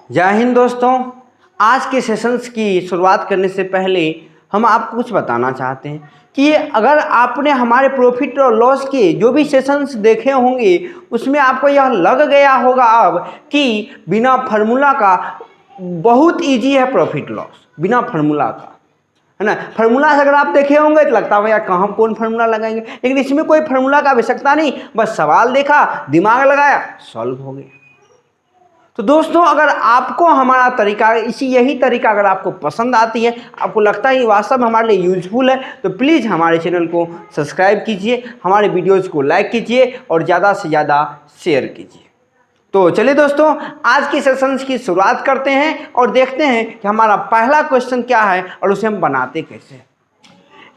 जय हिंद दोस्तों। आज के सेशंस की शुरुआत करने से पहले हम आपको कुछ बताना चाहते हैं कि अगर आपने हमारे प्रॉफिट और लॉस के जो भी सेशंस देखे होंगे उसमें आपको यह लग गया होगा अब कि बिना फार्मूला का बहुत इजी है प्रॉफिट लॉस, बिना फार्मूला का, है ना। फार्मूला से अगर आप देखे होंगे तो लगता है यार कहाँ कौन फार्मूला लगाएंगे, लेकिन इसमें कोई फार्मूला का आवश्यकता नहीं, बस सवाल देखा, दिमाग लगाया, सॉल्व हो गया। तो दोस्तों अगर आपको हमारा तरीका यही तरीका अगर आपको पसंद आती है, आपको लगता है वास्तव में हमारे लिए यूजफुल है, तो प्लीज़ हमारे चैनल को सब्सक्राइब कीजिए, हमारे वीडियोज़ को लाइक कीजिए और ज़्यादा से ज़्यादा शेयर कीजिए। तो चलिए दोस्तों आज की सेशंस की शुरुआत करते हैं और देखते हैं कि हमारा पहला क्वेश्चन क्या है और उसे हम बनाते कैसे हैं।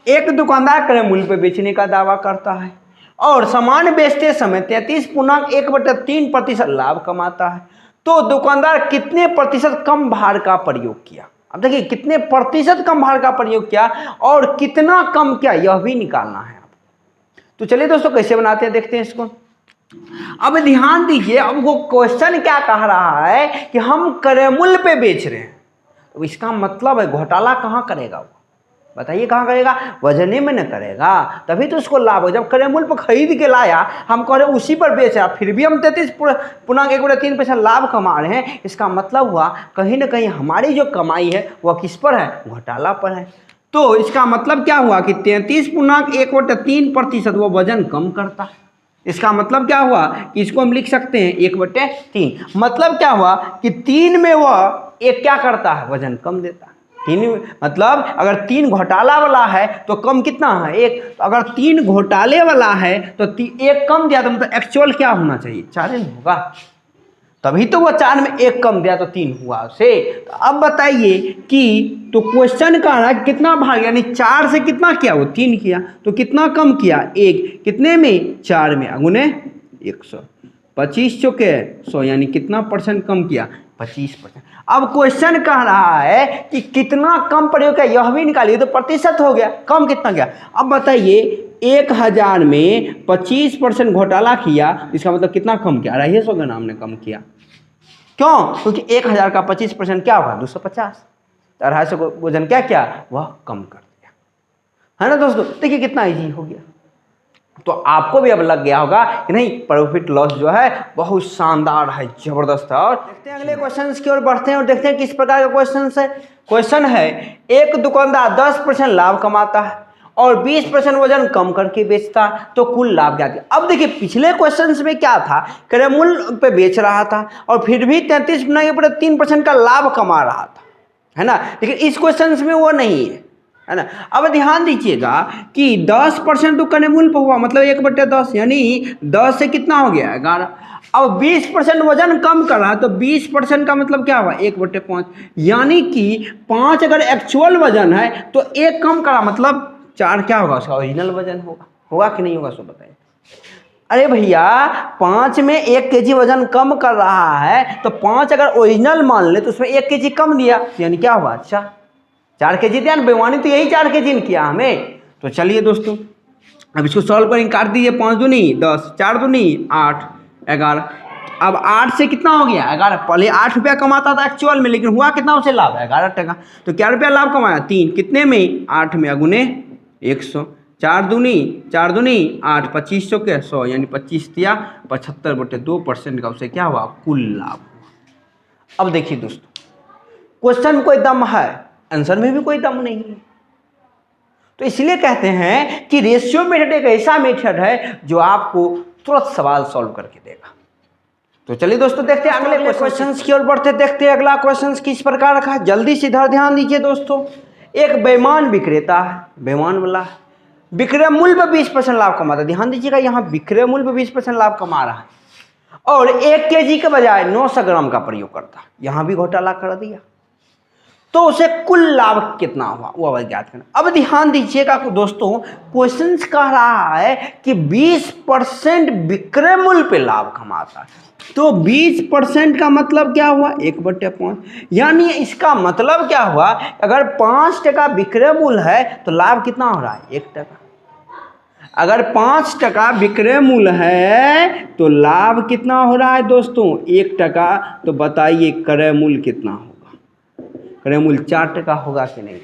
एक दुकानदार क्रय मूल्य पर बेचने का दावा करता है और सामान बेचते समय 33.1/3% लाभ कमाता है, तो दुकानदार कितने प्रतिशत कम भार का प्रयोग किया। अब देखिए कितने प्रतिशत कम भार का प्रयोग किया और कितना कम किया यह भी निकालना है आपको। तो चलिए दोस्तों कैसे बनाते हैं देखते हैं इसको। अब ध्यान दीजिए, अब वो क्वेश्चन क्या कह रहा है कि हम क्रय मूल्य पे बेच रहे हैं, तो इसका मतलब है घोटाला कहाँ करेगा वो, बताइए कहाँ करेगा, वजने में न करेगा, तभी तो उसको लाभ हो। जब क्रय मूल्य पर खरीद के लाया, हम कह रहे उसी पर बेच रहा, फिर भी हम 33.1/3% लाभ कमा रहे हैं, इसका मतलब हुआ कहीं ना कहीं हमारी जो कमाई है वह किस पर है, घोटाला पर है। तो इसका मतलब क्या हुआ कि 33.1/3% वो वजन कम करता है। इसका मतलब क्या हुआ कि इसको हम लिख सकते हैं 1/3। मतलब क्या हुआ कि 3 में वह एक क्या करता है, वजन कम देता है। 3 मतलब अगर 3 घोटाला वाला है तो कम कितना है, 1। तो अगर 3 घोटाले वाला है तो 1 कम दिया, तो मतलब एक्चुअल क्या होना चाहिए, 4 होगा, तभी तो वो 4 में 1 कम दिया तो 3 हुआ उसे। तो अब बताइए कि तो क्वेश्चन का रहा कितना भाग, यानी 4 से कितना किया, वो 3 किया, तो कितना कम किया, 1, कितने में, 4 में, अगुने 100, 25 चौके 100, यानी कितना परसेंट कम किया, 25%। अब क्वेश्चन कह रहा है कि कितना कम प्रयोग किया, यह भी निकालिए, तो प्रतिशत हो गया, कम कितना गया। अब बताइए 1000 में 25% घोटाला किया, इसका मतलब कितना कम किया, 250 ग्राम ने कम किया। क्यों, क्योंकि 1000 का 25% क्या होगा, 250, 250 को वजन क्या किया, वह कम कर दिया, है ना दोस्तों। देखिए कितना इजी हो गया। तो आपको भी अब लग गया होगा कि नहीं प्रॉफिट लॉस जो है बहुत शानदार है, जबरदस्त है। और देखते हैं अगले क्वेश्चन की ओर बढ़ते हैं और देखते हैं किस प्रकार का क्वेश्चन है। क्वेश्चन है एक दुकानदार 10% लाभ कमाता है और 20% वजन कम करके बेचता, तो कुल लाभ क्या था। अब देखिए पिछले क्वेश्चन में क्या था, क्रय मूल्य पे बेच रहा था और फिर भी 33.3% का लाभ कमा रहा था, है ना। लेकिन इस क्वेश्चन में वो नहीं है ना। अब ध्यान दीजिएगा कि 10% तो क्रय मूल्य पर हुआ, मतलब 1/10, यानी 10 से कितना हो गया, 11। अब 20% वजन कम कर रहा है, तो 20% का मतलब क्या हुआ, 1/5, यानी कि 5 अगर एक्चुअल वजन है तो 1 कम करा, मतलब 4 क्या होगा, उसका ओरिजिनल वजन होगा। होगा कि नहीं होगा, सो बताइए। अरे भैया 5 में 1 kg वजन कम कर रहा है, तो 5 अगर ओरिजिनल मान ले तो उसमें 1 kg कम दिया, यानी क्या हुआ, अच्छा 4 kg दिया ना, बेईमानी तो यही 4 kg किया हमें। तो चलिए दोस्तों अब इसको सॉल्व करेंगे, काट दीजिए, 5 दूनी 10, 4 दूनी 8, 11। अब 8 से कितना हो गया, 11। पहले 8 रुपया कमाता था एक्चुअल में, लेकिन हुआ कितना उसे लाभ, 11 टका। तो क्या रुपया लाभ कमाया, 3, कितने में, 8 में, अगुने 100, 4 दूनी 8, 25 चौके 100, यानी 25 दिया, 75/2% का उसे क्या हुआ, कुल लाभ। अब देखिए दोस्तों क्वेश्चन में कोई दम है, आंसर में भी कोई दम नहीं है, तो इसलिए कहते हैं कि रेशियो मेथड एक ऐसा मेथड है जो आपको तुरंत सवाल सॉल्व करके देगा। तो चलिए दोस्तों देखते हैं अगले क्वेश्चंस की ओर बढ़ते, देखते हैं अगला क्वेश्चन किस प्रकार रखा है। जल्दी से इधर ध्यान दीजिए दोस्तों। एक बेईमान विक्रेता है, बेईमान वाला विक्रय मूल्य पर 20% लाभ कमाता है। ध्यान दीजिएगा यहाँ विक्रय मूल्य पर 20% लाभ कमा रहा है और 1 kg के बजाय 900 ग्राम का प्रयोग करता है, यहाँ भी घोटाला कर दिया, तो उसे कुल लाभ कितना हुआ वो ज्ञात करना। अब ध्यान दीजिएगा दोस्तों क्वेश्चन कह रहा है कि 20% विक्रय मूल्य पे लाभ कमाता है, तो 20% का मतलब क्या हुआ, 1/5, यानी इसका मतलब क्या हुआ, अगर 5 टका विक्रय मूल्य है तो लाभ कितना हो रहा है, 1 टका। अगर 5 टका विक्रय मूल्य है तो लाभ कितना हो रहा है दोस्तों 1 टका। तो बताइए क्रय मूल्य कितना होगा, क्रय मूल्य 4 टका होगा कि नहीं।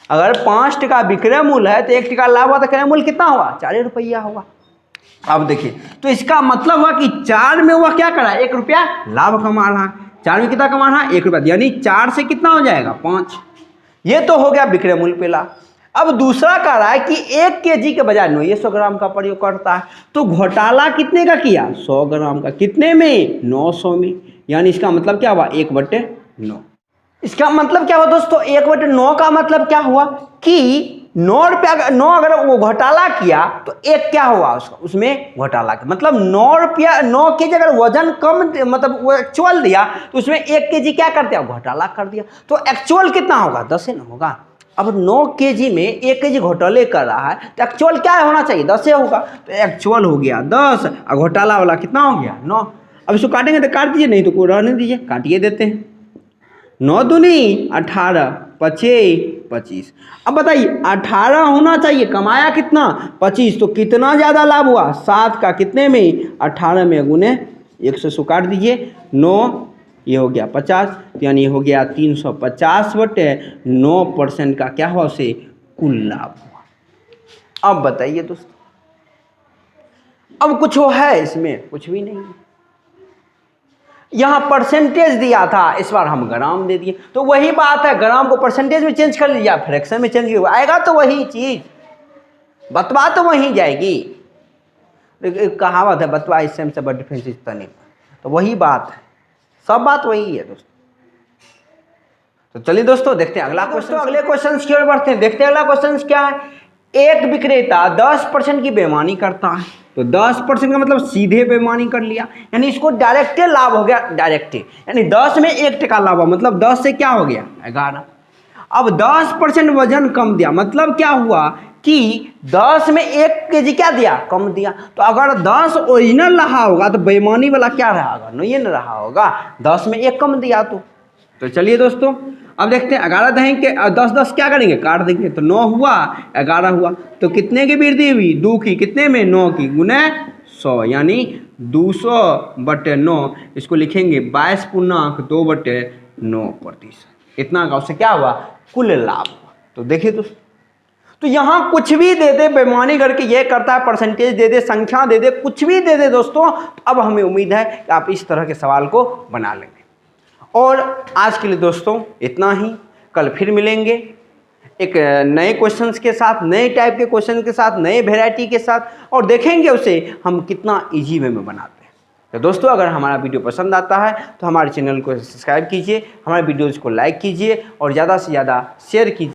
अगर 5 टका विक्रय मूल्य है तो 1 टका लाभ हुआ तो क्रय मूल्य कितना हुआ 4 रुपया हुआ। अब देखिए तो इसका मतलब हुआ कि 4 में वह क्या कर रहा है 1 रुपया लाभ कमा रहा है। 4 में कितना कमा रहा है 1 रुपया, यानी 4 से कितना हो जाएगा 5। ये तो हो गया विक्रय मूल्य पे लाभ। अब दूसरा कह रहा है कि 1 केजी के बजाय 900 ग्राम का प्रयोग करता है। तो घोटाला कितने का किया 100 ग्राम का, कितने में 900 में, यानी इसका मतलब क्या हुआ 1/9। इसका मतलब क्या हुआ दोस्तों 1/9 का मतलब क्या हुआ कि 9 रुपया 9 अगर वो घोटाला किया तो 1 क्या हुआ उसका उसमें घोटाला का मतलब 9 रुपया 9 केजी अगर वजन कम मतलब वो एक्चुअल दिया तो उसमें 1 केजी क्या कर दिया घोटाला कर दिया। तो एक्चुअल कितना होगा 10 ही ना होगा। अब 9 केजी में 1 केजी घोटाले कर रहा है तो एक्चुअल क्या होना चाहिए 10 ही होगा। तो एक्चुअल हो गया 10 और घोटाला वाला कितना हो गया 9। अब इसको काटेंगे तो काट दीजिए, नहीं तो कोई रहने दीजिए, काटिए देते हैं। 9 दूनी 18 5 25। अब बताइए 18 होना चाहिए, कमाया कितना 25, तो कितना ज़्यादा लाभ हुआ 7 का कितने में 18 में गुने 100 काट दीजिए 9, ये हो गया 50, तो यानी ये हो गया 350/9% का क्या हुआ उसे कुल लाभ हुआ। अब बताइए दोस्तों, अब कुछ हो है इसमें, कुछ भी नहीं है। यहाँ परसेंटेज दिया था, इस बार हम ग्राम दे दिए, तो वही बात है, ग्राम को परसेंटेज में चेंज कर लीजिए, फ्रैक्शन में चेंज किया आएगा तो वही चीज, बतवा तो वहीं जाएगी। कहावत है बतवा इससे हमसे बड़ा डिफरेंस इतना नहीं, तो वही बात है, सब बात वही है दोस्तों। तो चलिए दोस्तों देखते हैं अगला क्वेश्चन। अगले क्वेश्चन की ओर बढ़ते हैं, देखते हैं अगला क्वेश्चन क्या है। एक विक्रेता 10% की बेईमानी करता है, तो 10% का मतलब सीधे बेईमानी कर लिया, यानी इसको डायरेक्टे लाभ हो गया, डायरेक्टे, यानी 10 में 1 टका लाभ हुआ, मतलब 10 से क्या हो गया 11। अब 10% वजन कम दिया, मतलब क्या हुआ कि 10 में 1 केजी क्या दिया कम दिया। तो अगर 10 ओरिजिनल रहा होगा तो बेईमानी वाला क्या रहा होगा नहीं न रहा होगा, 10 में 1 कम दिया। तो चलिए दोस्तों अब देखते हैं 11 देंगे 10 क्या करेंगे काट देंगे, तो 9 हुआ 11 हुआ, तो कितने की वृद्धि हुई 2 की, कितने में 9 की गुने 100, यानी 200/9, इसको लिखेंगे 22.2/9%, इतना का उससे क्या हुआ कुल लाभ हुआ। तो देखिए दोस्तों, तो यहाँ कुछ भी दे दे बेईमानी करके ये करता है, परसेंटेज दे दे, संख्या दे दे, कुछ भी दे दे दोस्तों, अब हमें उम्मीद है कि आप इस तरह के सवाल को बना लेंगे। और आज के लिए दोस्तों इतना ही, कल फिर मिलेंगे एक नए क्वेश्चंस के साथ, नए टाइप के क्वेश्चन के साथ, नए वैरायटी के साथ, और देखेंगे उसे हम कितना इजी वे में बनाते हैं। तो दोस्तों अगर हमारा वीडियो पसंद आता है तो हमारे चैनल को सब्सक्राइब कीजिए, हमारे वीडियोज़ को लाइक कीजिए और ज़्यादा से ज़्यादा शेयर कीजिए।